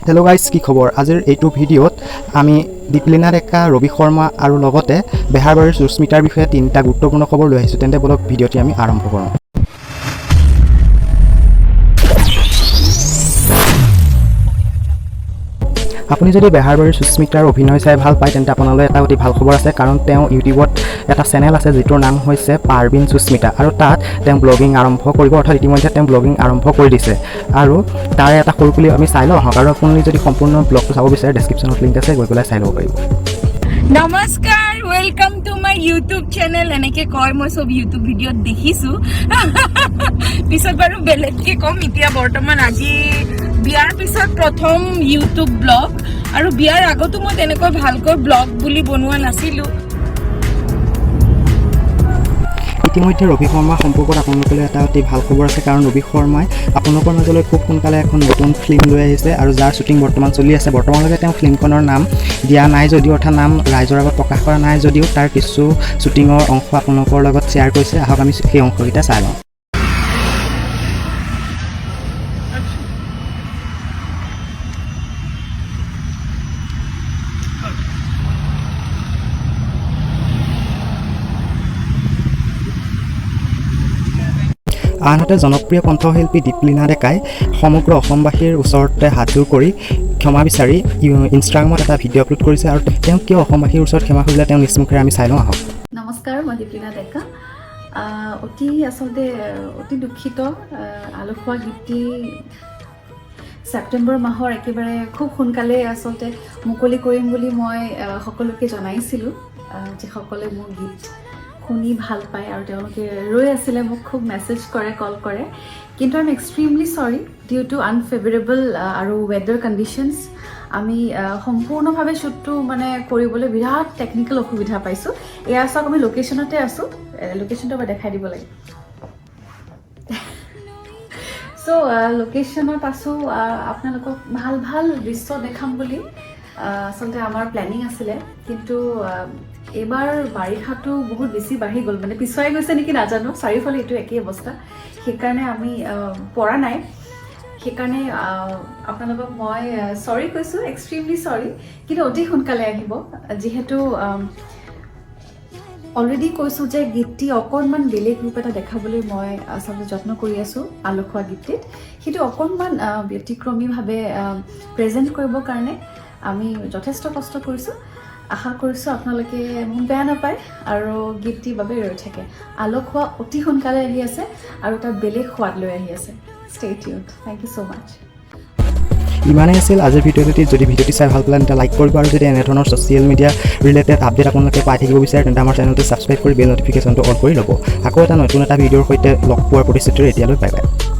Hello guys की खबर आजिर एटू भिडिओत आमी दीपलिना डेका रवि शर्मा और लगते बेहारबारी सुस्मितार विषय तीनटा गुरुत्वपूर्ण खबर लै आइছো तेन्ते बोलक भिडिओटी आमी आरम्भ करूँ। আপুনি যদি বেহাৰবাৰীৰ সুস্মিতাৰ অভিনয় চাই ভাল পায় তেন্তে আপোনালৈ এটা অতি ভাল খবৰ আছে কাৰণ তেওঁ ইউটিউবত এটা চেনেল আছে যিটোৰ নাম হৈছে পাৰবিন সুস্মিতা আৰু তাত তেওঁ ব্লগিং আৰম্ভ কৰিব অৰ্থাৎ ইতিমধ্যে তেওঁ ব্লগিং আৰম্ভ কৰি দিছে আৰু তাৰ এটা সৰু পুলি আমি চাই লওঁ আৰু আপুনি যদি সম্পূৰ্ণ ব্লগটো চাব বিচাৰে ডেসক্ৰিপচনত লিংক আছে গৈ পেলাই চাই ল'ব পাৰিব। নমস্কাৰ welcome to my YouTube channel এনেকে কয় মই সব ইউটিউব ভিডিঅ'ত দেখিছো পিছত বাৰু বেলেগকে কম এতিয়া বৰ্তমান আজি বিয়াৰ পিছত প্ৰথম ইউটিউব ব্লগ আৰু বিয়াৰ আগতো মই তেনেকৈ ভালকৈ ব্লগ বুলি বনোৱা নাছিলো। ইতিমধ্যে ৰবি শৰ্মা সম্পৰ্কত আপোনালোকলৈ এটা অতি ভাল খবৰ আছে কাৰণ ৰবি শৰ্মাই আপোনালোকৰ মাজলৈ খুব সোনকালে এখন নতুন ফিল্ম লৈ আহিছে আৰু যাৰ শ্বুটিং বৰ্তমান চলি আছে। বৰ্তমানলৈকে তেওঁ ফিল্মখনৰ নাম দিয়া নাই যদিও অৰ্থাৎ নাম ৰাইজৰ আগত প্ৰকাশ কৰা নাই যদিও তাৰ কিছু শ্বুটিঙৰ অংশ আপোনালোকৰ লগত শ্বেয়াৰ কৰিছে। আহক আমি সেই অংশকেইটা চাই লওঁ। আনহাতে জনপ্ৰিয় কণ্ঠশিল্পী দীপলিনা ডেকাই সমগ্ৰ অসমবাসীৰ ওচৰতে হাতজোৰ কৰি ক্ষমা বিচাৰি ইনষ্টাগ্ৰামত এটা ভিডিঅ' আপলোড কৰিছে আৰু তেওঁ কিয় অসমবাসীৰ ওচৰত ক্ষমা খুজিলে তেওঁ নিশ্চমুখেৰে আমি চাই লওঁ আহক। নমস্কাৰ, মই দীপলিনা ডেকা। অতি দুখিত আলসুৱা গীতটি ছেপ্টেম্বৰ মাহৰ একেবাৰে খুব সোনকালে আচলতে মুকলি কৰিম বুলি মই সকলোকে জনাইছিলোঁ যিসকলে মোৰ গীত শুনি ভাল পায় আৰু তেওঁলোকে ৰৈ আছিলে মোক খুব মেছেজ কৰে কল কৰে কিন্তু আই এম এক্সট্ৰিমলি চৰি ডিউ টু আনফেভাৰেবল আৰু ৱেডাৰ কণ্ডিশ্যনছ আমি সম্পূৰ্ণভাৱে শ্বুটটো মানে কৰিবলৈ বিৰাট টেকনিকেল অসুবিধা পাইছোঁ। এয়া চাওক আমি লোকেশ্যনতে আছোঁ, লোকেশ্যনটো এবাৰ দেখাই দিব লাগে। চ' লোকেশ্যনত আছোঁ, আপোনালোকক ভাল ভাল দৃশ্য দেখাম বুলি আচলতে আমাৰ প্লেনিং আছিলে কিন্তু এইবাৰ বাৰিষাটো বহুত বেছি বাঢ়ি গ'ল, মানে পিছুৱাই গৈছে নেকি নাজানো, চাৰিওফালে এইটো একেই অৱস্থা, সেইকাৰণে আমি পৰা নাই। সেইকাৰণে আপোনালোকক মই চৰি কৈছোঁ, এক্সট্ৰিমলি চৰি, কিন্তু অতি সোনকালে আহিব যিহেতু অলৰেডি কৈছোঁ যে গীতটি অকণমান বেলেগ ৰূপ এটা দেখাবলৈ মই আচলতে যত্ন কৰি আছোঁ আলসুৱা গীতটিত, সেইটো অকণমান ব্যতিক্ৰমীভাৱে প্ৰেজেণ্ট কৰিবৰ কাৰণে আমি যথেষ্ট কষ্ট কৰিছোঁ। আশা কৰিছোঁ আপোনালোকে মোক বেয়া নাপায় আৰু গীতটিৰ বাবে ৰৈ থাকে। আলসুৱা অতি সোনকালে আহি আছে আৰু এটা বেলেগ সোৱাদ লৈ আহি আছে। Stay tuned. Thank you so' much. ইমানেই আছিল আজিৰ ভিডিঅ'টি। যদি ভিডিঅ'টি চাই ভাল পালে তেন্তে লাইক কৰিব আৰু যদি এনেধৰণৰ ছ'চিয়েল মিডিয়া ৰিলেটেড আপডেট আপোনালোকে পাই থাকিব বিচাৰে তেন্তে আমাৰ চেনেলটো ছাবস্ক্ৰাইব কৰি বেল নটিফিকেশ্যনটো অন কৰি ল'ব। আকৌ এটা নতুন এটা ভিডিঅ'ৰ সৈতে লগ পোৱাৰ প্ৰতিশ্ৰুতিৰে এতিয়ালৈ বাই বাই।